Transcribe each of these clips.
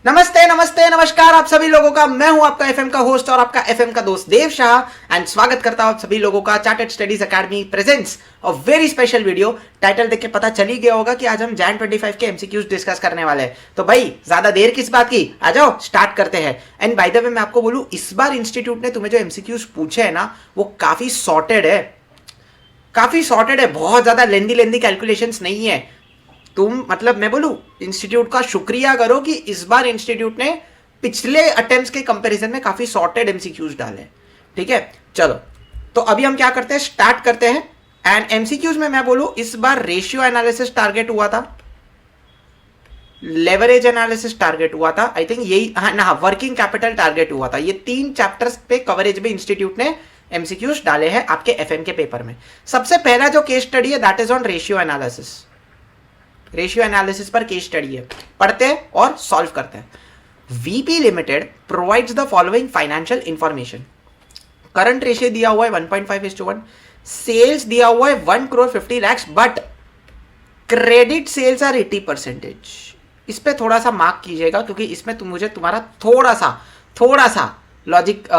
नमस्ते नमस्ते नमस्कार आप सभी लोगों का। मैं हूं आपका एफएम का होस्ट और आपका एफएम का दोस्त देव शाह एंड स्वागत करता हूं आप सभी लोगों का। Chartered studies academy presents a very special video. Title देख के पता चल ही गया होगा कि आज हम जैन 25 के एमसीक्यूज डिस्कस करने वाले हैं। तो भाई ज्यादा देर किस बात की, आ जाओ स्टार्ट करते हैं। एंड बाय द वे मैं आपको बोलूं, इस बार इंस्टीट्यूट ने तुम्हें जो एमसीक्यूज पूछे है ना वो काफी सॉर्टेड है, बहुत ज्यादा लेंदी कैलकुलेशंस नहीं है। तुम मतलब मैं बोलूं इंस्टीट्यूट का शुक्रिया करो कि इस बार इंस्टीट्यूट ने पिछले अटेम्प्ट्स के कंपैरिजन में काफी सॉर्टेड एमसीक्यूज डाले। ठीक है, चलो तो अभी हम क्या करते हैं, स्टार्ट करते हैं। एंड एमसीक्यूज में मैं बोलूं इस बार रेशियो एनालिसिस टारगेट हुआ था, लेवरेज एनालिसिस टारगेट हुआ था, आई थिंक यही हाँ वर्किंग कैपिटल टारगेट हुआ था। ये 3 चैप्टर्स पे कवरेज में इंस्टीट्यूट ने एमसीक्यूज डाले हैं आपके एफएम के पेपर में। सबसे पहला जो केस स्टडी है that is on ratio analysis. Ratio analysis पर केस स्टडी है, पढ़ते हैं और सॉल्व करते हैं। VP limited provides the following financial information. Current ratio दिया हुआ है 1.5:1, सेल्स दिया हुआ है 1 crore 50 lakh, but credit sales are 80%। इस पे थोड़ा सा मार्क कीजिएगा क्योंकि इसमें मुझे तुम्हारा थोड़ा सा लॉजिक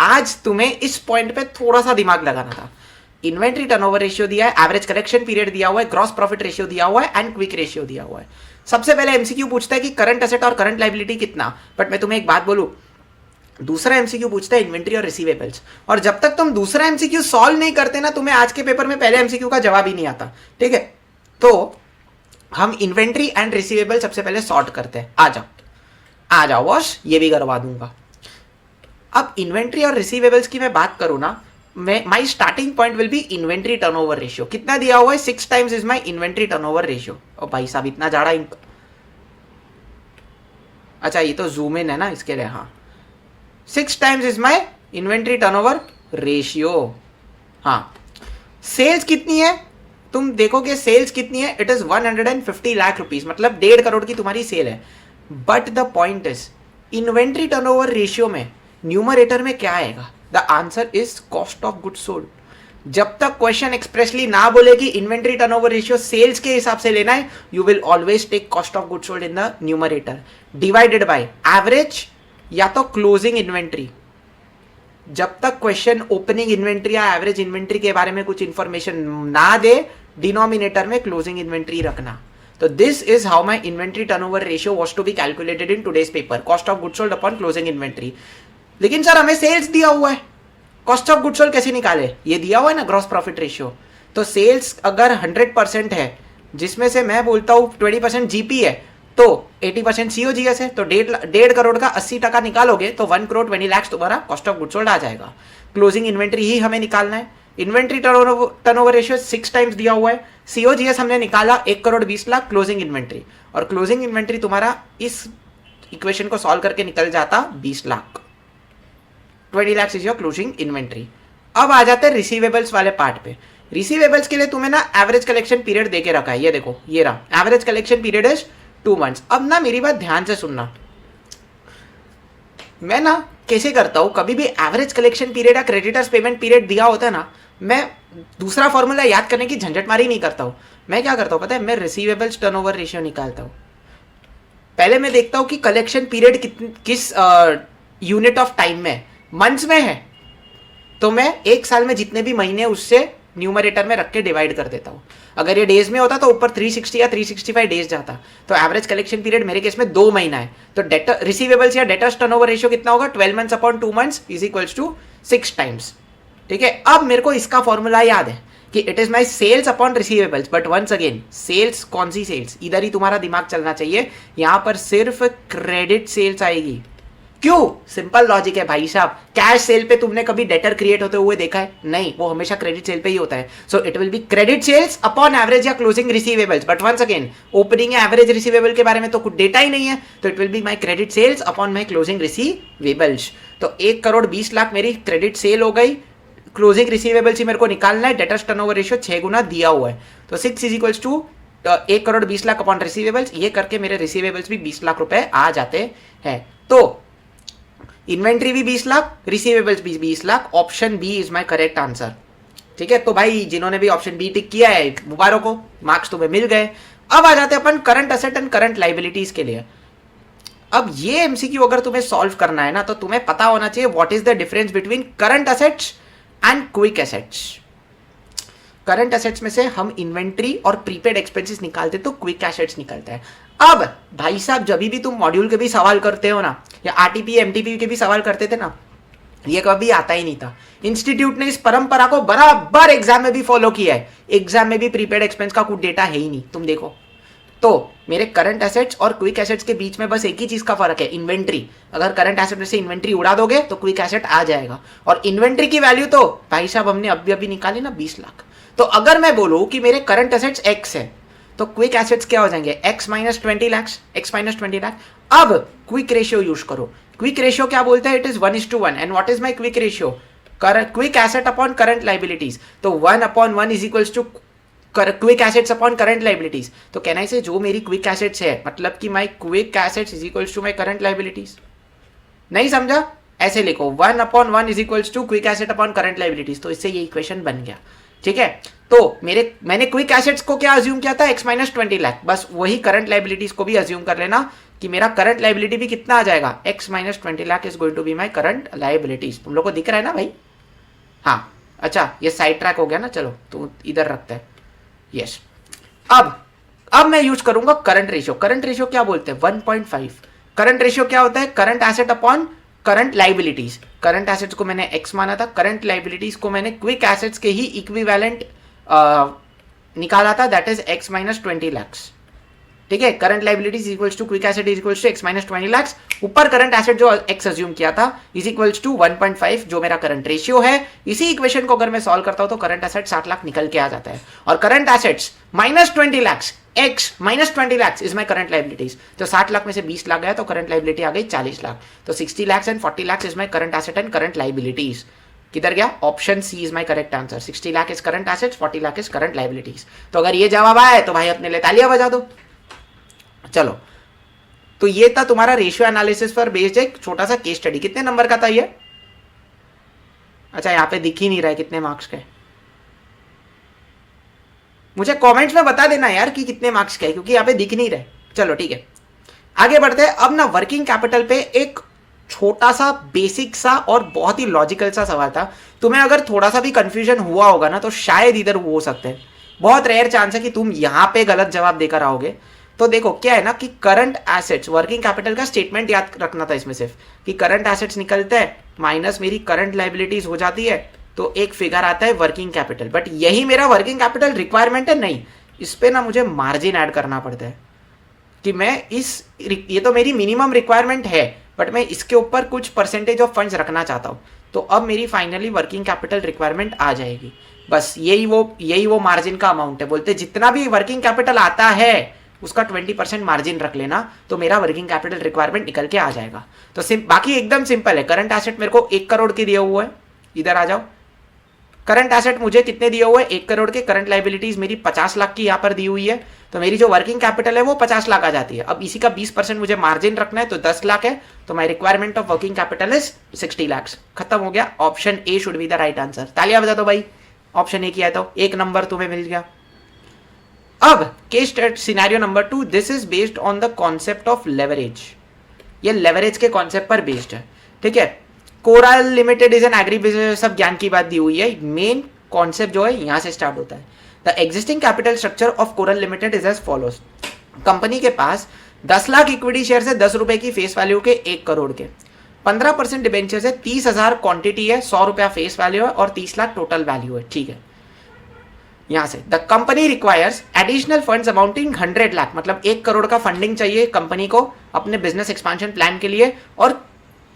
आज तुम्हें इस पॉइंट पे थोड़ा सा दिमाग लगाना था। इन्वेंट्री टर्नओवर रेशियो दिया है, एवरेज कलेक्शन पीरियड दिया हुआ है, ग्रॉस प्रॉफिट रेशियो दिया हुआ है एंड क्विक रेशियो दिया हुआ है। सबसे पहले एमसीक्यू पूछता है कि करंट एसेट और करंट लायबिलिटी कितना, बट मैं तुम्हें एक बात बोलूं, दूसरा एमसीक्यू पूछता है इन्वेंट्री और रिसीवेबल्स, और जब तक तुम दूसरा एमसीक्यू सॉल्व नहीं करते ना तुम्हें आज के पेपर में पहले एमसीक्यू का जवाब ही नहीं आता। ठीक है, तो हम इन्वेंट्री एंड रिसीवेबल सबसे पहले सॉर्ट करते हैं। आ जाओ बॉस, ये भी करवा दूंगा। अब इन्वेंट्री और रिसीवेबल्स की मैं बात करूं ना, my starting point will be inventory turnover ratio. कितना दिया हुआ है, 6 times is my inventory turnover ratio. और भाई साहब इतना जाड़ा अच्छा ये तो जूम इन है ना इसके लिए, हाँ 6 times is my inventory turnover ratio. हाँ, सेल्स कितनी है तुम देखोगे, सेल्स कितनी है, इट इज 150 लाख रुपीज, मतलब 1.5 करोड़ की तुम्हारी सेल है। But the point is inventory turnover ratio में न्यूमरेटर में क्या आएगा, the answer is cost of goods sold. जब तक क्वेश्चन एक्सप्रेसली ना बोले कि इन्वेंट्री टर्नओवर रेशियो सेल्स के हिसाब से लेना है, you will always take cost of goods sold in the numerator divided by average या तो क्लोजिंग इन्वेंट्री। जब तक क्वेश्चन ओपनिंग इन्वेंट्री या एवरेज इन्वेंट्री के बारे में कुछ इंफॉर्मेशन ना दे, डिनोमिनेटर में क्लोजिंग इन्वेंट्री रखना। तो this is how my inventory turnover ratio was to be calculated in today's paper, cost of goods sold upon closing inventory. लेकिन सर हमें सेल्स दिया हुआ है, कॉस्ट ऑफ गुड्स सोल्ड कैसे निकाले, ये दिया हुआ है ना ग्रॉस प्रॉफिट रेशियो। तो सेल्स अगर 100% है, जिसमें से मैं बोलता हूँ 20% जीपी है, तो 80% सीओजीएस है, तो 1.5 करोड़ का 80% निकालोगे तो 1 करोड़ 20 लाख तुम्हारा कॉस्ट ऑफ गुड्स सोल्ड आ जाएगा। क्लोजिंग इन्वेंट्री ही हमें निकालना है। इन्वेंट्री टर्नओवर रेशियो 6 टाइम्स दिया हुआ है, सीओजीएस हमने निकाला 1 करोड़ 20 लाख क्लोजिंग इन्वेंट्री, और क्लोजिंग इन्वेंट्री तुम्हारा इस इक्वेशन को सॉल्व करके निकल जाता 20 lakh. 20 lakh is your closing inventory. अब आ जाते हैं रिसीवेबल्स वाले पार्ट पे। रिसीवेबल्स के लिए तुम्हें ना एवरेज कलेक्शन पीरियड देके रखा है, ये देखो ये रहा, average collection period is 2 months. अब ना मेरी बात ध्यान से सुनना, मैं ना कैसे करता हूं, कभी भी एवरेज कलेक्शन पीरियड या क्रेडिटर्स पेमेंट पीरियड दिया होता है ना, मैं दूसरा फॉर्मूला याद करने की झंझटमारी नहीं करता हूं। मैं क्या करता हूं पता है, मैं रिसीवेबल्स टर्नओवर रेशियो निकालता हूं। पहले मैं देखता हूं कि कलेक्शन पीरियड किस यूनिट ऑफ टाइम में, मंथ्स में है, तो मैं 1 साल में जितने भी महीने उससे न्यूमरेटर में रख के डिवाइड कर देता हूं। अगर ये डेज में होता तो ऊपर 360 या 365 डेज जाता। तो एवरेज कलेक्शन पीरियड मेरे केस में 2 महीना है, तो डेटर रिसीवेबल्स या डेटर्स टर्नओवर रेशियो कितना होगा, 12 months upon 2 months is equals to 6 times. ठीक है, अब मेरे को इसका फॉर्मूला याद है कि it is my sales upon receivables, but once again sales कौन सी सेल्स, इधर ही तुम्हारा दिमाग चलना चाहिए। यहां पर सिर्फ क्रेडिट सेल्स आएगी। क्यों, सिंपल लॉजिक है भाई साहब। कैश सेल पे तुमने कभी डेटर क्रिएट होते हुए देखा है? नहीं, वो हमेशा क्रेडिट सेल पे ही होता है। So it will be credit sales upon average या closing receivables, but once again opening या एवरेज रिसीवेबल के बारे में तो कुछ डेटा ही नहीं है, तो it will be my credit sales upon my closing receivables. तो 1 करोड़ 20 लाख मेरी क्रेडिट सेल हो गई, क्लोजिंग रिसीवेबल्स ही मेरे को निकालना है, डेटर्स टर्नओवर रेशियो 6 गुना दिया हुआ है, तो 6 is equals to 1 crore 20 lakh upon receivables. ये करके मेरे रिसीवेबल्स भी 20 लाख रुपए आ जाते हैं। तो इन्वेंट्री भी 20 लाख, रिसीवेबल्स भी 20 lakh, option B is my correct answer. ठीक है, तो भाई जिन्होंने भी ऑप्शन बी टिक किया है मुबारक हो, मार्क्स तुम्हें मिल गए। अब आ जाते हैं अपन current asset and current liabilities के लिए। अब ये एमसीक्यू अगर तुम्हें सॉल्व करना है ना तो तुम्हें पता होना चाहिए what is the difference between current assets and quick assets. Current assets में से हम इन्वेंट्री और प्रीपेड एक्सपेंसेस निकालते तो क्विक एसेट्स निकलता है। अब भाई साहब जब भी तुम मॉड्यूल के भी सवाल करते हो ना या आरटीपी एमटीपी के भी सवाल करते थे ना, ये कभी आता ही नहीं था। इंस्टीट्यूट ने इस परंपरा को बराबर एग्जाम में भी फॉलो किया है। एग्जाम में भी प्रीपेड एक्सपेंस का कुछ डेटा है ही नहीं, तुम देखो। तो मेरे करंट एसेट्स और क्विक एसेट्स के बीच में बस एक ही चीज का फर्क है, इन्वेंट्री। अगर करंट एसेट में से इन्वेंट्री उड़ा दोगे तो क्विक एसेट आ जाएगा। और इन्वेंट्री की वैल्यू तो भाई साहब हमने अभी अभी निकाली ना 20 लाख। तो अगर मैं बोलूं कि मेरे करंट एसेट्स एक्स है तो क्विक एसेट्स क्या हो जाएंगे, X minus 20 lakh, X minus 20 lakh. अब क्विक रेशियो यूज करो। क्विक रेशियो क्या बोलता है, it is 1:1। And what is my quick ratio, quick asset upon current liabilities. तो 1/1 is equals to quick assets upon current liabilities. तो कहना से जो मेरी क्विक एसेट्स है मतलब कि my quick assets is equals to my current liabilities. नहीं समझा, ऐसे लिखो 1/1 is equals to quick asset upon current liabilities. तो इससे ये इक्वेशन बन गया, ठीक है। तो मैंने क्विक एसेट्स को क्या अज्यूम किया था, एक्स माइनस 20 लाख। बस वही करंट लाइबिलिटीज को भी अज्यूम कर लेना कि मेरा करंट लाइबिलिटी भी कितना आ जाएगा, X minus 20 lakh is going to be my current liabilities. तुम लोग को दिख रहा है ना भाई। हाँ अच्छा, ये साइड ट्रैक हो गया ना, चलो तो इधर रखते हैं। यस, अब मैं यूज करूंगा करंट रेशियो। करंट रेशियो क्या बोलते हैं, 1.5। करंट रेशियो क्या होता है, current asset upon current liabilities. Current assets को मैंने एक्स माना था, करंट लाइबिलिटीज को मैंने क्विक एसेट्स के ही इक्विवेलेंट निकाला था, that is X minus 20 lakh. ठीक है, current liabilities equals to quick asset is equals to X minus 20 lakh. ऊपर करंट एसेट जो एक्स अज्यूम किया था इज इक्वल्स टू 1.5 जो मेरा करंट रेशियो है। इसी इक्वेशन को अगर मैं सॉल्व करता हूं तो करंट एसेट 60 लाख निकल के आ जाता है। और current assets minus 20 lakh, X minus 20 lakh is my current liabilities. तो 60 लाख में से 20 लाख गया तो करंट लाइबिलिटी आ गई 40 लाख। तो 60 lakh and 40 lakh is my current asset and current liabilities. किधर गया, option C is my correct answer. 60 lakh is current assets, 40 lakh is current liabilities. तो अगर ये जवाब आए तो भाई अपने लिए तालियां बजा दो। चलो, तो ये था तुम्हारा रेशियो एनालिसिस पर बेस्ड एक छोटा सा केस स्टडी। कितने नंबर का था ये, अच्छा यहाँ पे दिख ही नहीं रहा है कितने मार्क्स का है। मुझे कमेंट्स में बता देना यार कि कितने मार्क्स का है, क्योंकि यहाँ पे दिख नहीं रहे। चलो ठीक है, आगे बढ़ते हैं। अब ना वर्किंग कैपिटल पे एक छोटा सा बेसिक सा और बहुत ही लॉजिकल सा सवाल था। तुम्हें अगर थोड़ा सा भी कंफ्यूजन हुआ होगा ना तो शायद इधर हो सकते हैं, बहुत रेयर चांस है कि तुम यहां पे गलत जवाब देकर आओगे। तो देखो क्या है ना कि करंट एसेट्स, वर्किंग कैपिटल का स्टेटमेंट याद रखना था इसमें सिर्फ कि करंट एसेट्स निकलते हैं माइनस मेरी करंट लाइबिलिटीज हो जाती है, तो एक फिगर आता है वर्किंग कैपिटल। बट यही मेरा वर्किंग कैपिटल रिक्वायरमेंट है नहीं, इस पे ना मुझे मार्जिन ऐड करना पड़ता है कि मैं ये तो मेरी मिनिमम रिक्वायरमेंट है बट मैं इसके ऊपर कुछ परसेंटेज ऑफ फंड्स रखना चाहता हूँ। तो अब मेरी फाइनली वर्किंग कैपिटल रिक्वायरमेंट आ जाएगी। बस यही वो मार्जिन का अमाउंट है। बोलते जितना भी वर्किंग कैपिटल आता है उसका 20% मार्जिन रख लेना तो मेरा वर्किंग कैपिटल रिक्वायरमेंट निकल के आ जाएगा। तो बाकी एकदम सिंपल है। करंट एसेट मेरे को 1 करोड़ के दिए हुए है, इधर आ जाओ। करंट एसेट मुझे कितने दिए हुए हैं, 1 करोड़ के। करंट लाइबिलिटीज मेरी 50 लाख की यहाँ पर दी हुई है, तो मेरी जो वर्किंग कैपिटल है वो 50 लाख आ जाती है। अब इसी का 20% मुझे मार्जिन रखना है तो 10 लाख है, तो my requirement of working capital is 60 lakh. खत्म हो गया। Option A should be the right answer. तालियां बजा दो भाई, ऑप्शन ए किया तो 1 नंबर तुम्हें मिल गया। अब case scenario number 2, this is based on the concept of leverage. ये लेवरेज के कॉन्सेप्ट पर बेस्ड है, ठीक है। Coral limited is an agri business, सब ज्ञान की बात दी हुई है। मेन कॉन्सेप्ट जो है यहां से स्टार्ट होता है। The existing capital structure of coral limited is as follows. Company के पास 10 लाख इक्विटी शेयर है, 10 रुपए की फेस वैल्यू के 1 करोड़ के, 15% डिबेंचर है, 30,000 क्वांटिटी है, 100 रुपया फेस वैल्यू है और 30 लाख टोटल वैल्यू है, ठीक है। यहां से the company requires additional funds amounting 100 lakh, मतलब 1 करोड़ का फंडिंग चाहिए कंपनी को अपने बिजनेस एक्सपेंशन प्लान के लिए। और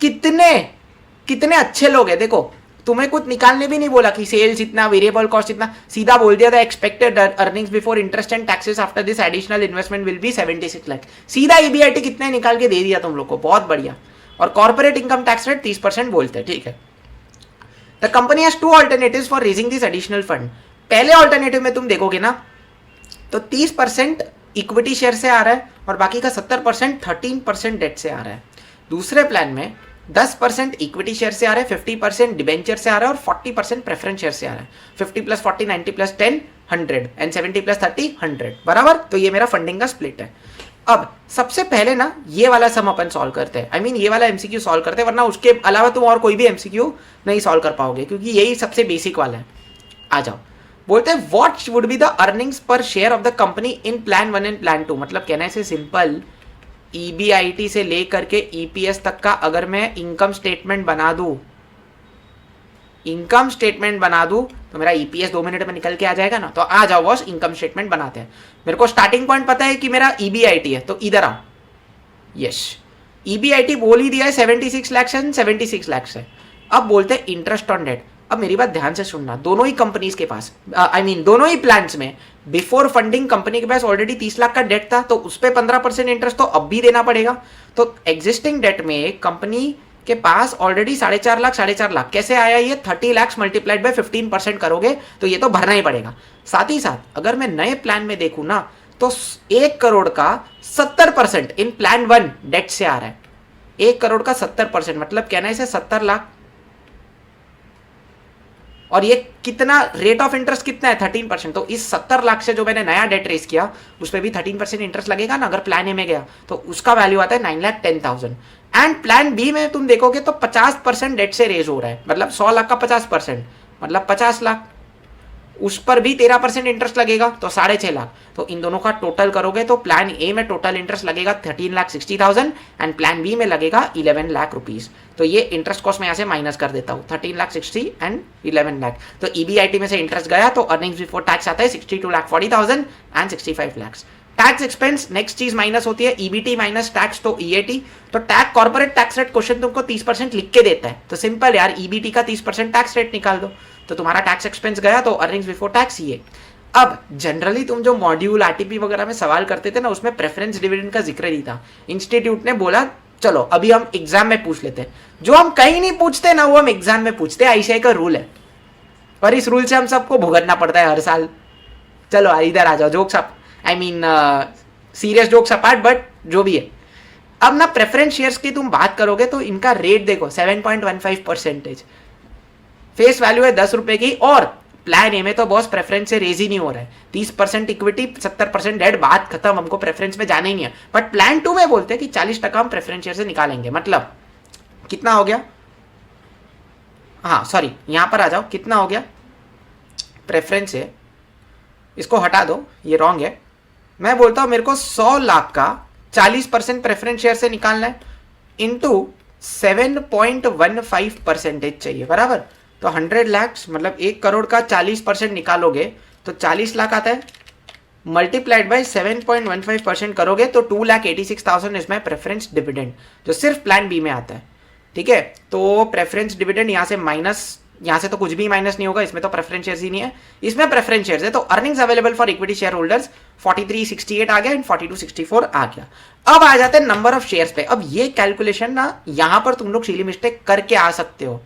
कितने अच्छे लोग हैं, देखो तुम्हें कुछ निकालने भी नहीं बोला कि सेल्स इतना, वेरिएबल कॉस्ट इतना, सीधा बोल दिया था expected earnings before interest and taxes after this additional investment will be 76 lakh. सीधा ईबीआईटी कितने निकाल के दे दिया तुम लोग को, बहुत बढ़िया। और कॉर्पोरेट इनकम टैक्स रेट 30% बोलते हैं, ठीक है। The company has 2 alternatives for raising this additional fund. पहले ऑल्टरनेटिव में तुम देखोगे ना तो 30% इक्विटी शेयर से आ रहा है और बाकी का 70% 13% डेट से आ रहा है। दूसरे प्लान में 10% इक्विटी शेयर से आ रहा है, 50% डिबेंचर से आ रहा है और 40% प्रेफरेंस शेयर से आ रहा है। 50 + 40 90 + 10 100 एंड 70 + 30 100, बराबर। तो ये मेरा फंडिंग का स्प्लिट है। अब सबसे पहले ना ये वाला सम अपन सॉल्व करते हैं, आई मीन ये वाला एमसीक्यू सॉल्व करते हैं, वरना उसके अलावा तुम और कोई भी एमसीक्यू नहीं सॉल्व कर पाओगे क्योंकि यही सबसे बेसिक वाला है। आ जाओ, बोलते हैं what would be the earnings per share of the company in plan 1 and plan 2। मतलब कहना है सिंपल, ईबीआईटी से लेकर के ईपीएस तक का अगर मैं इनकम स्टेटमेंट बना दूं, इनकम स्टेटमेंट बना दूं तो मेरा ईपीएस 2 मिनट में निकल के आ जाएगा ना। तो आ जाओ बॉस, इनकम स्टेटमेंट बनाते हैं। मेरे को स्टार्टिंग पॉइंट पता है कि मेरा ईबीआईटी है, तो इधर आओ। यस, ईबीआईटी बोल ही दिया है 76 लाख से 76 लाख है। अब बोलते हैं इंटरेस्ट ऑन डेट। अब मेरी बात ध्यान से सुनना, दोनों ही कंपनीज के पास आई मीन दोनों ही प्लान्स में बिफोर फंडिंग कंपनी के पास ऑलरेडी 30 लाख का डेट था, तो उस पर 15% इंटरेस्ट तो अब भी देना पड़ेगा। तो एग्जिस्टिंग डेट में कंपनी के पास ऑलरेडी 4.5 लाख कैसे आया, ये 30 लाख मल्टीप्लाइड बाय 15% करोगे तो ये तो भरना ही पड़ेगा। साथ ही साथ अगर मैं नए प्लान में देखूं ना तो 1 करोड़ का 70% इन प्लान 1 डेट से आ रहा है। 1 करोड़ का 70% मतलब कहना है इसे 70 लाख। और ये कितना रेट ऑफ इंटरेस्ट कितना है, 13%। तो इस 70 लाख से जो मैंने नया डेट रेस किया उस पर भी 13% इंटरेस्ट लगेगा ना। अगर प्लान ए में गया तो उसका वैल्यू आता है 9,10,000। एंड प्लान बी में तुम देखोगे तो 50% डेट से रेज हो रहा है, मतलब 100 लाख का 50% मतलब 50 लाख। उस पर भी 13% इंटरेस्ट लगेगा तो 6.5 लाख। तो इन दोनों का टोटल करोगे तो प्लान ए में टोटल इंटरेस्ट लगेगा 13,60,000 एंड प्लान बी में लगेगा 11 लाख रुपीज। तो ये इंटरेस्ट कॉस्ट में यहाँ से माइनस कर देता हूँ, 13,60,000 एंड 11 लाख। तो ईबीआईटी में से इंटरेस्ट गया तो अर्निंग्स बिफोर टैक्स आता है 62,40,000 and 65 lakh. Tax expense next चीज माइनस होती है, ईबीटी माइनस टैक्स तो ईएटी। तो tax corporate tax rate question तुमको 30% लिख के देता है, तो सिंपल यार ईबीटी का 30% टैक्स रेट निकाल दो तो तुम्हारा टैक्स एक्सपेंस गया तो अर्निंग्स बिफोर टैक्स ये। अब जनरली तुम जो मॉड्यूल आरटीपी वगैरह में सवाल करते थे ना उसमें प्रेफरेंस डिविडेंड का जिक्र नहीं था। इंस्टीट्यूट ने बोला चलो अभी हम एग्जाम में पूछ लेते हैं, जो हम कहीं नहीं पूछते ना वो हम एग्जाम में पूछते हैं, आईसीआई का रूल है और इस रूल से हम सबको भुगतना पड़ता है हर साल। चलो इधर आ जाओ, jokes I mean serious jokes apart, but जो भी है। अब ना प्रेफरेंस शेयर्स की तुम बात करोगे तो इनका रेट देखो 7.15%, फेस वैल्यू है 10 रुपए की। और प्लान ए में तो बॉस प्रेफरेंस से रेज ही नहीं हो रहा है, 30% इक्विटी 70% डेट, बात खत्म, हमको प्रेफरेंस में जाना ही नहीं है। बट प्लान 2 में बोलते हैं कि 40% हम प्रेफरेंस शेयर से निकालेंगे। मतलब कितना हो गया, हाँ सॉरी यहां पर आ जाओ, कितना हो गया प्रेफरेंस है, इसको हटा दो ये रॉन्ग है। मैं बोलता हूं मेरे को 100 लाख का 40% प्रेफरेंस शेयर से निकालना है इंटू 7.15% चाहिए, बराबर। तो 100 लाख मतलब 1 करोड़ का 40% निकालोगे तो 40 लाख आता है, मल्टीप्लाइड बाय 7.15% करोगे तो 2,86,000 इसमें प्रेफरेंस डिविडेंड जो सिर्फ प्लान बी में आता है। ठीक है, तो प्रेफरेंस डिविडेंड यहाँ से माइनस, यहाँ से तो कुछ भी माइनस नहीं होगा, इसमें तो प्रेफरेंस शेयर्स ही नहीं है, इसमें प्रेफरेंस शेयर्स है। तो earnings available for equity share holders 4368 आ गया एंड 4264 आ गया। अब आ जाते हैं नंबर ऑफ शेयर्स पे। अब ये कैलकुलेशन ना यहां पर तुम लोग सिली मिस्टेक करके आ सकते हो,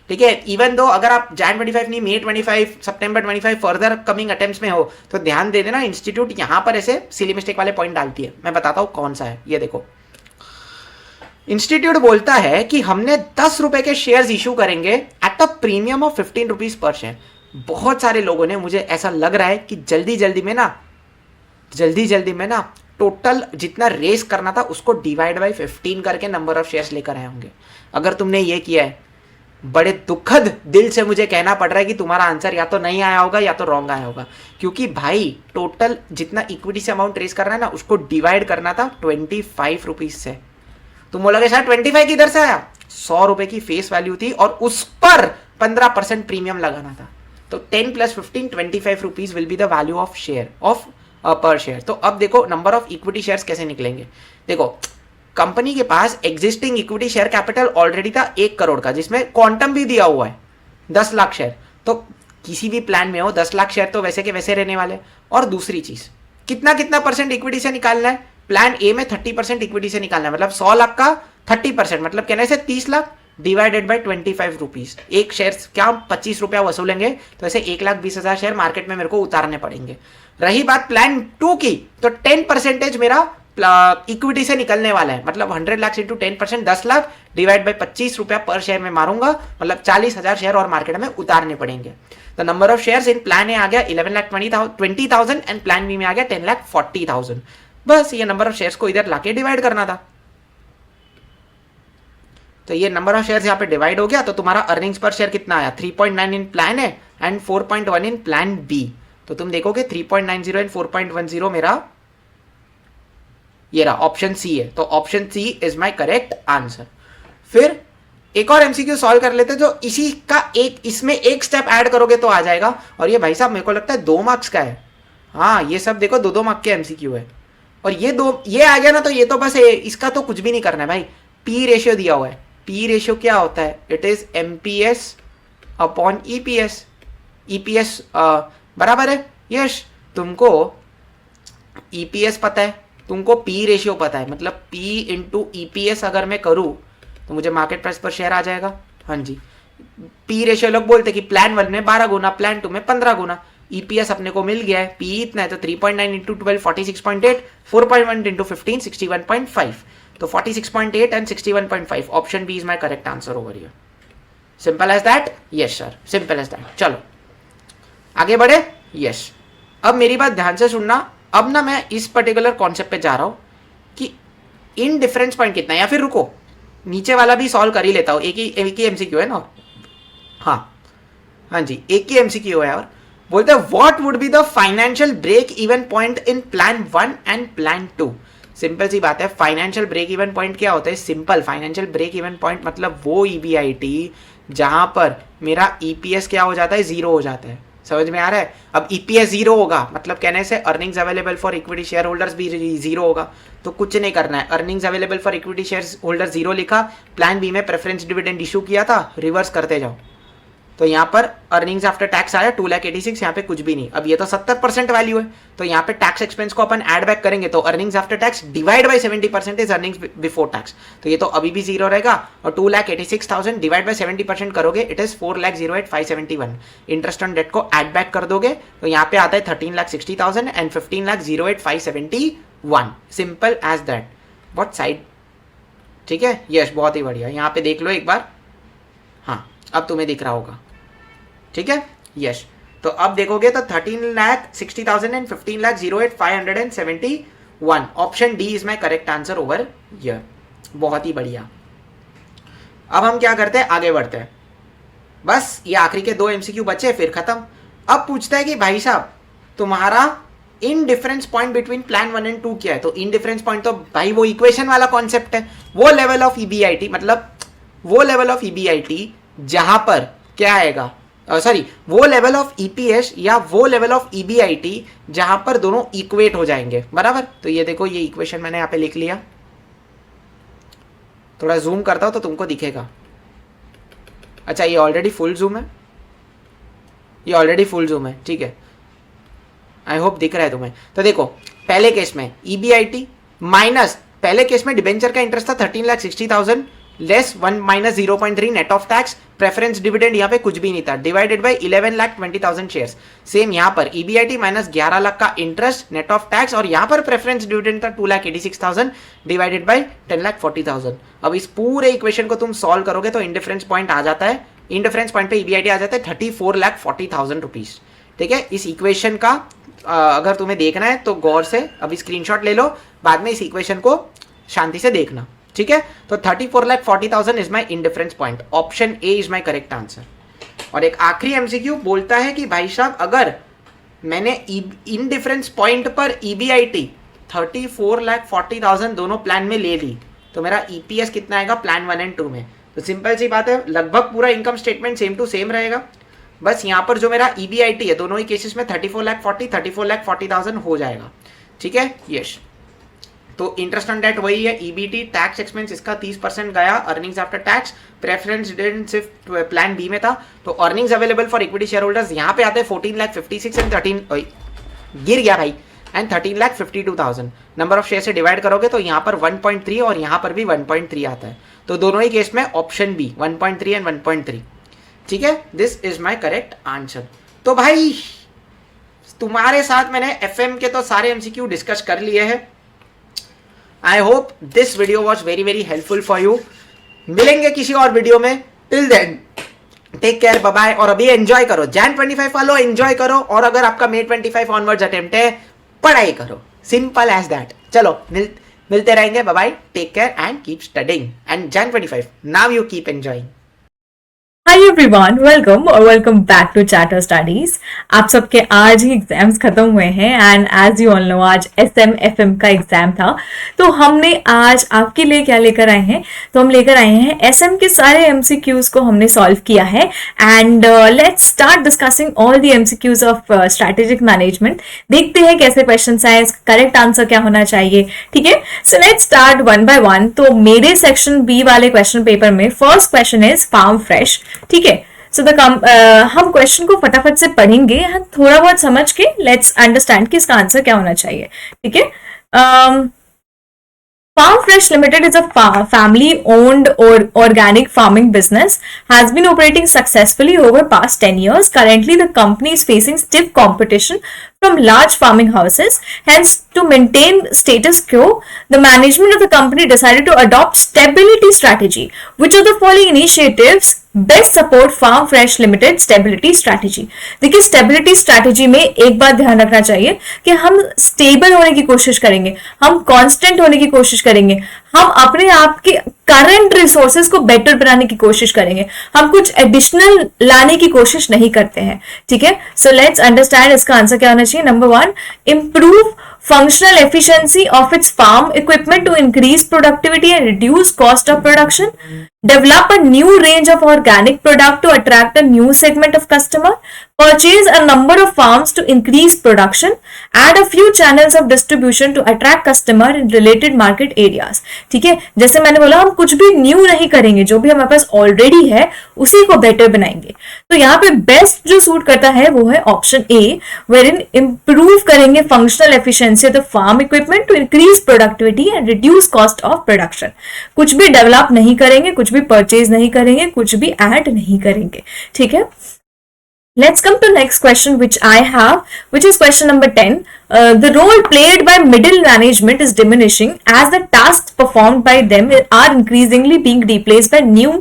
ठीक है। इवन दो अगर आप Jan 25 नहीं May 25 September 25 further coming attempts में हो तो ध्यान दे देना, इंस्टीट्यूट यहां पर ऐसे सिली मिस्टेक वाले पॉइंट डालती है। मैं बताता हूं कौन सा है, ये देखो। इंस्टीट्यूट बोलता है कि हमने 10 रुपए के शेयर्स इशू करेंगे at a premium of 15 rupees per share. बहुत सारे लोगों ने, मुझे ऐसा लग रहा है कि जल्दी जल्दी में ना टोटल जितना रेस करना था उसको डिवाइड बाय 15 करके नंबर ऑफ शेयर्स लेकर आए होंगे। अगर तुमने ये किया है, बड़े दुखद दिल से मुझे कहना पड़ रहा है कि तुम्हारा आंसर या तो नहीं आया होगा या तो रॉन्ग आया होगा, क्योंकि भाई टोटल जितना इक्विटी से अमाउंट रेस करना है ना उसको डिवाइड करना था 25 रुपीज से। तुम बोलोगे सर 25 किधर से आया, 100 रुपए की फेस वैल्यू थी और उस पर 15% प्रीमियम लगाना था। तो 10 + 15 25 rupees will be the value of share of पर शेयर। तो अब देखो नंबर ऑफ इक्विटी शेयर्स कैसे निकलेंगे। देखो कंपनी के पास existing equity share capital already था 1 करोड़ का, जिसमें क्वांटम भी दिया हुआ है 10 लाख शेयर। तो किसी भी प्लान में हो 10 लाख शेयर तो वैसे के वैसे रहने वाले। और दूसरी चीज, कितना परसेंट इक्विटी से निकालना है, प्लान ए में 30% इक्विटी से निकालना है, मतलब 100 लाख का 30% मतलब कहने से 30 लाख डिवाइडेड बाय 25 रुपीज। एक शेयर क्या 25 रुपया वसूलेंगे तो ऐसे 1,20,000 शेयर मार्केट में मेरे को उतारने पड़ेंगे। रही बात प्लान 2 की, तो 10% मेरा इक्विटी से निकलने वाला है, मतलब 100 lakh into 10% 10 lakh divide by 25 रुपया पर शेयर में मारूंगा, मतलब 40,000 शेयर और मार्केट में उतारने पड़ेंगे। तो number of shares in plan A आ गया 11,20,000 एंड प्लान बी में आ गया 10,40,000। बस ये नंबर ऑफ शेयर्स को इधर लाके डिवाइड करना था। तो ये नंबर ऑफ शेयर्स यहाँ पे डिवाइड हो गया, तो तुम्हारा अर्निंग्स पर शेयर कितना आया, 3.9 in plan A and 4.1 in plan B. तो तुम देखोगे 3.90 एंड 4.10 मेरा ये रहा, ऑप्शन सी है। तो option C is my correct answer. फिर एक और एमसीक्यू सॉल्व कर लेते जो इसी का एक, इसमें एक स्टेप ऐड करोगे तो आ जाएगा। और ये भाई साहब मेरे को लगता है 2 मार्क्स का है। हाँ ये सब देखो 2-2 मार्क्स के एमसीक्यू है। और ये आ गया ना, तो ये तो बस इसका तो कुछ भी नहीं करना है भाई। पी रेशियो दिया हुआ है। पी रेशियो क्या होता है, it is MPS upon EPS. EPS बराबर है, यश तुमको ईपीएस पता है, तुमको पी रेशियो पता है, मतलब पी इंटू ईपीएस अगर मैं करूँ तो मुझे मार्केट प्राइस पर शेयर आ जाएगा। हाँ जी, पी रेशियो लोग बोलते कि प्लान 1 में 12 गुना, प्लान 2 में 15 गुना। ईपीएस अपने को मिल गया है, पी इतना है तो 3.9 इंटू 12 46.8, 4.1 इंटू 15 61.5। तो 46.8 and 61.5, option B is my correct answer over here. Simple as that, yes sir, simple as that. चलो आगे बढ़े, यस। अब मेरी बात ध्यान से सुनना। अब ना मैं इस पर्टिकुलर कॉन्सेप्ट पे जा रहा हूं कि इन डिफरेंस पॉइंट कितना है, या फिर रुको नीचे वाला भी सॉल्व कर ही लेता हूं। एक ही एमसीक्यू है ना। हाँ जी, एक ही एमसीक्यू है। और बोलते हैं what would be the financial break even point in plan 1 and plan 2। Simple सी बात है, फाइनेंशियल ब्रेक इवन पॉइंट क्या होता है, simple. Financial break even point मतलब वो ईबीआईटी जहां पर मेरा ईपीएस क्या हो जाता है, 0 हो जाता है। समझ में आ रहा है। अब ईपीएस 0 होगा मतलब कहने से earnings available for equity share holders भी 0 होगा। तो कुछ नहीं करना है, earnings available for equity share holder 0 लिखा, प्लान बी में प्रेफरेंस डिविडेंड इशू किया था, रिवर्स करते जाओ। तो यहाँ पर अर्निंग्स आफ्टर टैक्स आया 2,86,000, यहाँ पे कुछ भी नहीं। अब ये तो 70% वैल्यू है, तो यहाँ पे टैक्स एक्सपेंस को अपन ऐड बैक करेंगे तो earnings after tax divide by 70% is earnings before tax. तो ये तो अभी भी 0 रहेगा। और 2,86,000 डिवाइड बाय 70% करोगे, it is 4,08,571। Interest on debt को ऐड बैक कर दोगे तो यहाँ पे आता है 13,60,000 and 15,08,571। Simple as that. What side, ठीक है, यस, बहुत ही बढ़िया। यहाँ पे देख लो एक बार। हाँ अब तुम्हें दिख रहा होगा, ठीक है, यस। तो अब देखोगे तो 13,60,000 and 15,08,571। Option D is my correct answer over here. बहुत ही बढ़िया। अब हम क्या करते हैं, आगे बढ़ते हैं। बस ये आखिरी के 2 एमसीक्यू बचे, फिर खत्म। अब पूछता है कि भाई साहब तुम्हारा in difference point between plan 1 and 2 क्या है। तो इन डिफरेंस पॉइंट तो भाई वो इक्वेशन वाला कॉन्सेप्ट है, वो लेवल ऑफ ईबीआईटी, मतलब वो लेवल ऑफ ईबीआईटी जहां पर क्या आएगा, सॉरी वो लेवल ऑफ ईपीएस या वो लेवल ऑफ ईबीआईटी जहां पर दोनों इक्वेट हो जाएंगे, बराबर। तो ये देखो, ये इक्वेशन मैंने यहां पे लिख लिया। थोड़ा जूम करता हूं तो तुमको दिखेगा। अच्छा ये ऑलरेडी फुल जूम है, ये ऑलरेडी फुल जूम है, ठीक है, आई होप दिख रहा है तुम्हें। तो देखो पहले केस में ईबीआईटी माइनस, पहले केस में डिबेंचर का इंटरेस्ट था 13,60,000 less 1 minus 0.3 net of tax, preference dividend यहाँ पे कुछ भी नहीं था, डिवाइडेड बाय 11,20,000 शेयर्स। सेम यहाँ पर ईबीआईटी माइनस 11 लाख का इंटरेस्ट नेट ऑफ टैक्स, और यहाँ पर प्रेफरेंस डिविडेंड था 2,86,000 डिवाइडेड बाय 10,40,000। अब इस पूरे इक्वेशन को तुम सॉल्व करोगे तो इंडिफरेंस पॉइंट आ जाता है, इंडिफरेंस पॉइंट पे ईबीआईटी आ जाता है 34,40,000 रुपीज। ठीक है, इस इक्वेशन का अगर तुम्हें देखना है तो गौर से अभी स्क्रीनशॉट ले लो, बाद में इस इक्वेशन को शांति से देखना, ठीक है। तो 34,40,000 is my indifference point, option A is my correct answer. और एक आखिरी एमसीक्यू बोलता है कि भाई साहब अगर मैंने इंडिफरेंस पॉइंट पर ईबीआईटी 34,40,000 दोनों प्लान में ले ली तो मेरा ईपीएस कितना आएगा प्लान 1 एंड 2 में। तो सिंपल सी बात है, लगभग पूरा income statement same to same रहेगा, बस यहाँ पर जो मेरा ईबीआईटी है दोनों ही केसेस में 34,40,000 हो जाएगा, ठीक है, यस। तो इंटरेस्ट ऑन डेट वही है, ईबीटी, टैक्स एक्सपेंस इसका 30% गया, earnings after tax, preference dividend सिर्फ प्लान बी में था। तो earnings available for equity share holders यहाँ पे आते हैं 14,56,000 एंड 13 गिर गया भाई, एंड 13,52,000। नंबर ऑफ शेयर से डिवाइड करोगे तो यहाँ पर 1.3 और यहाँ पर भी 1.3 आता है। तो दोनों ही केस में ऑप्शन बी 1.3 एंड 1.3, ठीक है, this is my correct answer. तो भाई तुम्हारे साथ मैंने एफएम के तो सारे एमसीक्यू डिस्कस कर लिए हैं। I hope this video was very very helpful for you. मिलेंगे किसी और वीडियो में, till then take care, bye bye. और अभी एंजॉय करो, Jan 25 वालों एंजॉय करो, और अगर आपका May 25 ऑनवर्ड्स अटेम्प्ट है, पढ़ाई करो, सिंपल एज दैट। चलो मिलते रहेंगे, bye bye, take care and keep studying and Jan 25 now you keep enjoying. Hi everyone, welcome और welcome back to Charter Studies. आप सबके आज ही एग्जाम्स खत्म हुए हैं and as you all know आज SMFM का एग्जाम था। तो हमने आज आपके लिए क्या लेकर आए हैं, तो हम लेकर आए हैं SM के सारे MCQs को हमने सॉल्व किया है and let's start discussing all the MCQs of strategic management. देखते हैं कैसे क्वेश्चन आए, करेक्ट आंसर क्या होना चाहिए। ठीक है, so let's start one by one. तो मेरे सेक्शन बी वाले क्वेश्चन पेपर में first question is farm fresh. ठीक है, सो हम क्वेश्चन को फटाफट से पढ़ेंगे, थोड़ा बहुत समझ के लेट्स अंडरस्टैंड कि इसका आंसर क्या होना चाहिए। ठीक है, Farm Fresh Limited is a family-owned or organic farming business, has been operating successfully over past 10 years. Currently, the company is facing stiff competition from large farming houses. Hence, to maintain status quo, the management of the company decided to adopt stability strategy. Which of the following initiatives best support farm fresh limited stability strategy? देखिए, stability strategy में एक बात ध्यान रखना चाहिए कि हम stable होने की कोशिश करेंगे, हम कांस्टेंट होने की कोशिश करेंगे, हम अपने आप के करंट रिसोर्सेज को बेटर बनाने की कोशिश करेंगे, हम कुछ एडिशनल लाने की कोशिश नहीं करते हैं। ठीक है, सो लेट्स अंडरस्टैंड इसका आंसर क्या होना चाहिए। Number 1, improve functional efficiency of its farm equipment to increase productivity and reduce cost of production, develop a new range of organic product to attract a new segment of customer, purchase a number of farms to increase production, add a few channels of distribution to attract customer in related market areas। ठीक है, जैसे मैंने बोला हम कुछ भी new नहीं करेंगे, जो भी हमारे पास ऑलरेडी है उसी को बेटर बनाएंगे। तो यहाँ पे बेस्ट जो सूट करता है वो है ऑप्शन ए, वेरिन इंप्रूव करेंगे functional efficiency of the farm equipment to increase productivity and reduce cost of production. कुछ भी डेवलप नहीं करेंगे, कुछ भी परचेज नहीं करेंगे, कुछ भी ऐड नहीं करेंगे। ठीक है, let's come to next question which I have, which is question number 10. The role played by middle management is diminishing as the tasks performed by them are increasingly being replaced by new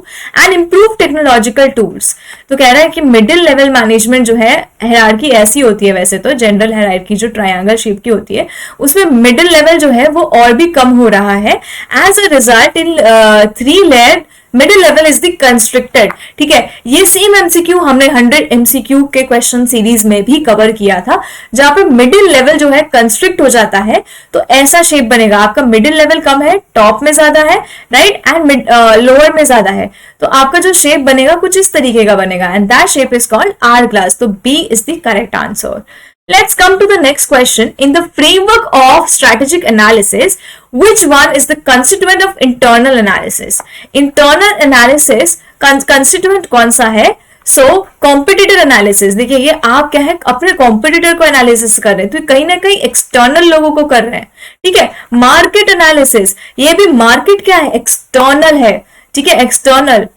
and improved technological tools. तो कह रहा है कि middle level management जो है, hierarchy ऐसी होती है, वैसे तो जनरल हायरार्की जो ट्रायंगल शेप की होती है उसमें मिडिल लेवल जो है वो और भी कम हो रहा है। As a result in 3 layered middle level is the constricted. ठीक है, ये सेम एमसीक्यू हमने 100 एमसीक्यू के क्वेश्चन सीरीज में भी कवर किया था, जहां पे मिडिल लेवल जो है कंस्ट्रिक्ट हो जाता है। तो ऐसा शेप बनेगा, आपका मिडिल लेवल कम है, टॉप में ज्यादा है, राइट, एंड लोअर में ज्यादा है। तो आपका जो शेप बनेगा कुछ इस तरीके का बनेगा, and that shape is called hourglass. तो B is the correct answer. Let's come to the next question. In the framework of strategic analysis, which one is the constituent of internal analysis? Internal analysis constituent कौन सा है? So, competitor analysis। देखिए, ये आप क्या है, अपने competitor को analysis कर रहे हैं, तो कहीं ना कहीं external लोगों को कर रहे हैं। ठीक है, market analysis, ये भी market क्या है, external है। ठीक है, external।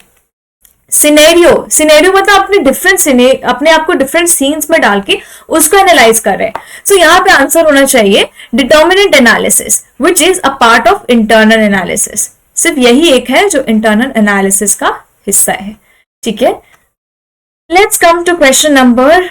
सिनेरियो मतलब अपने आप को डिफरेंट सीन्स में डाल के उसको एनालाइज कर रहे हैं। सो यहाँ पे आंसर होना चाहिए determinant analysis, which is a part of internal analysis. सिर्फ यही एक है जो इंटरनल एनालिसिस का हिस्सा है। ठीक है, let's come to question number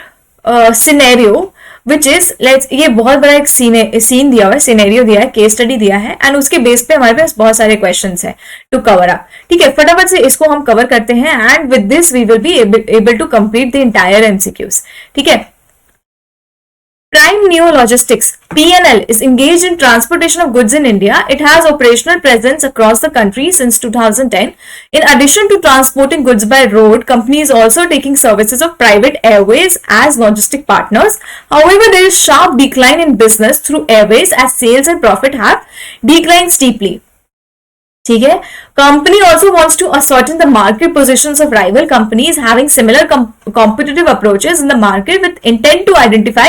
scenario, which is ये बहुत बड़ा एक सीन दिया हुआ है, सिनेरियो दिया है, केस स्टडी दिया है, एंड उसके बेस पे हमारे पास बहुत सारे क्वेश्चंस हैं टू कवर अप। ठीक है, फटाफट से इसको हम कवर करते हैं, and with this we will be able to complete the entire MCQs. ठीक है, Prime Neo Logistics (PNL) is engaged in transportation of goods in India. It has operational presence across the country since 2010. In addition to transporting goods by road, company is also taking services of private airways as logistic partners. However, there is sharp decline in business through airways as sales and profit have declined steeply. ठीक है, company also wants to ascertain the market positions of rival companies having similar competitive approaches in the market with intent to identify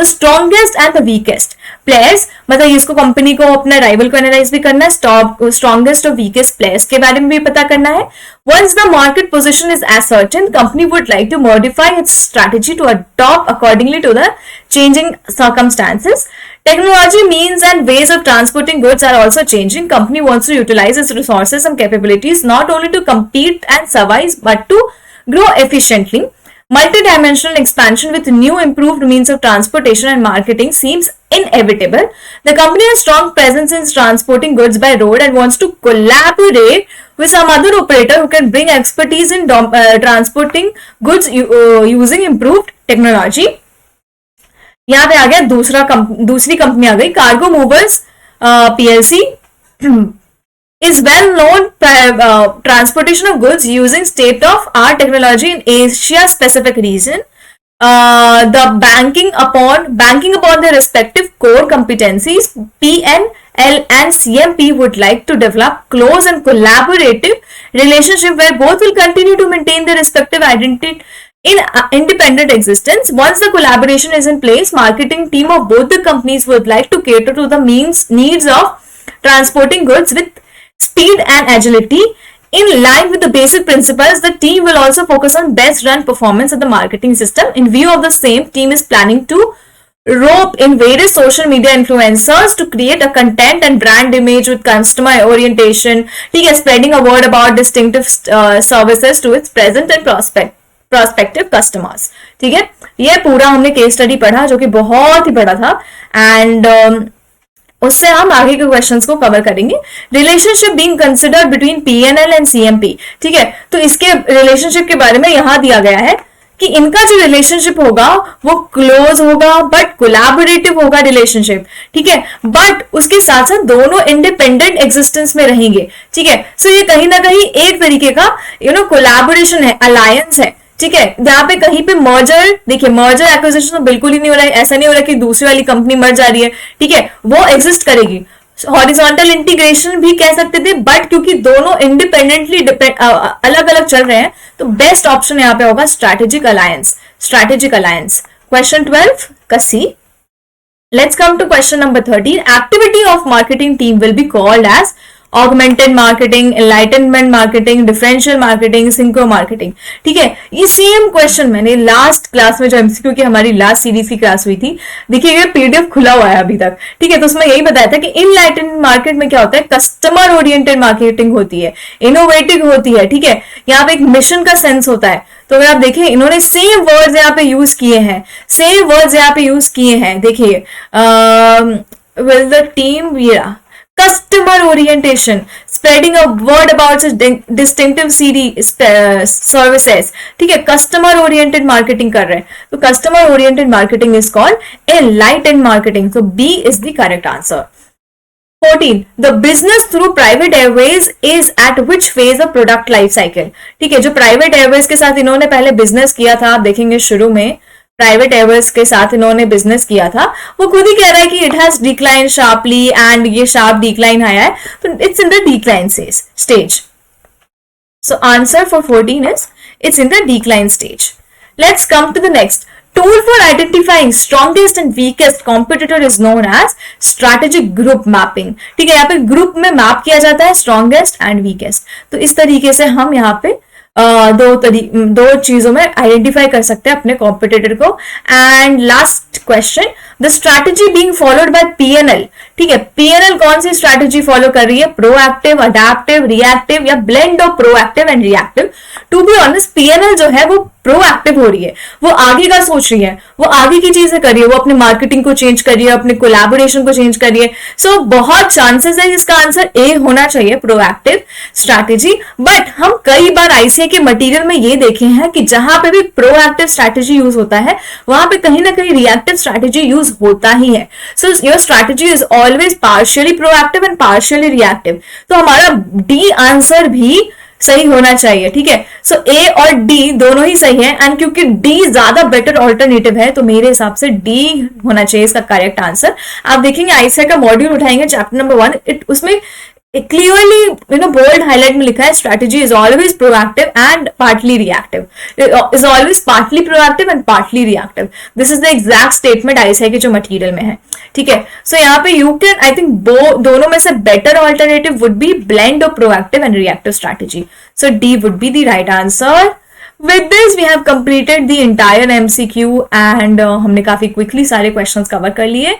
the strongest and the weakest players। मतलब इसको company को अपना rival को analyse भी करना है, strongest और weakest players के बारे में भी पता करना है। Once the market position is ascertained, company would like to modify its strategy to adopt accordingly to the changing circumstances. Technology, means and ways of transporting goods are also changing. Company wants to utilize its resources and capabilities not only to compete and survive but to grow efficiently. Multi-dimensional expansion with new improved means of transportation and marketing seems inevitable. The company has strong presence in transporting goods by road and wants to collaborate with some other operator who can bring expertise in transporting goods using improved technology. यहाँ पे आ गया दूसरी company आ गई, cargo movers PLC is well known transportation of goods using state of art technology in Asia specific region. The banking upon their respective core competencies, PNL and CMP would like to develop close and collaborative relationship where both will continue to maintain their respective identity in independent existence. Once the collaboration is in place, marketing team of both the companies would like to cater to the needs of transporting goods with speed and agility. In line with the basic principles, the team will also focus on best run performance of the marketing system. In view of the same, team is planning to rope in various social media influencers to create a content and brand image with customer orientation. ठीक है, spreading a word about distinctive services to its present and prospective customers. ठीक है, ये पूरा हमने case study पढ़ा जो कि बहुत ही बड़ा था एंड उससे हम आगे के क्वेश्चंस को कवर करेंगे. Relationship being considered between PNL and CMP. ठीक है, तो इसके रिलेशनशिप के बारे में यहां दिया गया है कि इनका जो रिलेशनशिप होगा वो क्लोज होगा बट कोलैबोरेटिव होगा रिलेशनशिप. ठीक है, बट उसके साथ साथ दोनों इंडिपेंडेंट एग्जिस्टेंस में रहेंगे. ठीक है, सो ये कहीं ना कहीं एक तरीके का कोलैबोरेशन है, अलायंस है. ठीक है, जहां पे कहीं पे मर्जर, देखिए मर्जर एक्विजिशन तो बिल्कुल ही नहीं हो रहा है, ऐसा नहीं हो रहा कि दूसरी वाली कंपनी मर जा रही है. ठीक है, वो एग्जिस्ट करेगी. हॉरिजॉन्टल इंटीग्रेशन भी कह सकते थे, बट क्योंकि दोनों इंडिपेंडेंटली अलग अलग चल रहे हैं तो बेस्ट ऑप्शन यहाँ पे होगा स्ट्रैटेजिक अलायंस. क्वेश्चन 12 का सी. Let's come to question number 13. Activity of marketing team will be called as augmented marketing, enlightenment marketing, differential marketing, synchro marketing. ठीक है, ये सेम क्वेश्चन मैंने लास्ट क्लास में जो एमसीक्यू की हमारी लास्ट सीरीज की क्लास हुई थी, देखिए ये पीडीएफ खुला हुआ है अभी तक. ठीक है, तो उसमें यही बताया था कि इनलाइटेंड मार्केट में क्या होता है, कस्टमर ओरिएंटेड मार्केटिंग होती है, इनोवेटिव होती है. ठीक है, यहाँ पे एक मिशन का सेंस होता है. तो अगर आप देखिए इन्होंने सेम वर्ड्स यहाँ पे यूज किए हैं, देखिए will the team customer orientation, spreading a word about distinctive services. ठीक है, customer oriented marketing कर रहे हैं, तो customer oriented marketing is called enlightened marketing. So B is the correct answer. 14. The business through private airways is at which phase of product life cycle. ठीक है, जो private airways के साथ इन्होंने पहले बिजनेस किया था, आप देखेंगे शुरू में प्राइवेट एयरवेज के साथ इन्होंने बिजनेस किया था, वो खुद ही कह रहा है कि it has decline sharply and ये शार्प डिक्लाइन आया है, तो it's in the decline stage. So answer for 14 is it's in the decline stage. Let's come to the next. Tool for identifying strongest and weakest competitor is known as strategic group mapping. ठीक है, यहाँ पे group में map किया जाता है strongest and weakest. तो इस तरीके से हम यहाँ पे दो चीजों में आइडेंटिफाई कर सकते हैं अपने कॉम्पिटिटर को. And last question, the strategy being followed by PNL. ठीक है, पीएनएल कौन सी स्ट्रैटेजी फॉलो कर रही है, प्रोएक्टिव, अडैप्टिव, रिएक्टिव या blend of proactive and reactive. To be honest PNL जो है वो प्रोएक्टिव हो रही है, वो आगे का सोच रही है, वो आगे की चीजें कर रही है, वो अपने मार्केटिंग को चेंज कर रही है, अपने कोलैबोरेशन को चेंज कर रही है. सो बहुत चांसेस है इसका आंसर ए होना चाहिए, प्रोएक्टिव स्ट्रैटेजी. बट हम कई बार आईसीए के मटेरियल में ये देखे हैं कि जहां पे भी प्रोएक्टिव स्ट्रैटेजी यूज होता है वहां पे कहीं ना कहीं रिएक्टिव स्ट्रैटेजी यूज होता ही है. So your strategy is always partially proactive and partially reactive. तो हमारा डी आंसर भी सही होना चाहिए. ठीक है, सो ए और डी दोनों ही सही है एंड क्योंकि डी ज्यादा बेटर ऑल्टरनेटिव है तो मेरे हिसाब से डी होना चाहिए इसका करेक्ट आंसर. आप देखेंगे आईसीए का मॉड्यूल उठाएंगे चैप्टर नंबर 1, उसमें क्लियरली बोल्ड हाईलाइट में लिखा है strategy is always proactive and partly reactive, is always partly proactive and partly reactive. This is the exact statement ICA के जो मटेरियल में है. ठीक है, सो यहाँ पे यू कैन, आई थिंक दोनों में से better alternative would be blend of proactive and reactive strategy. So D would be the right answer. With this we have completed the entire MCQ and हमने काफी क्विकली सारे questions cover कर लिए.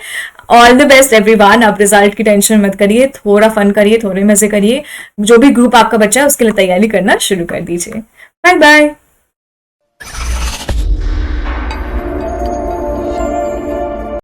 All the best everyone. आप result की tension मत करिए, थोड़ा फन करिए, थोड़े मजे करिए. जो भी ग्रुप आपका बच्चा है उसके लिए तैयारी करना शुरू कर दीजिए. Bye bye.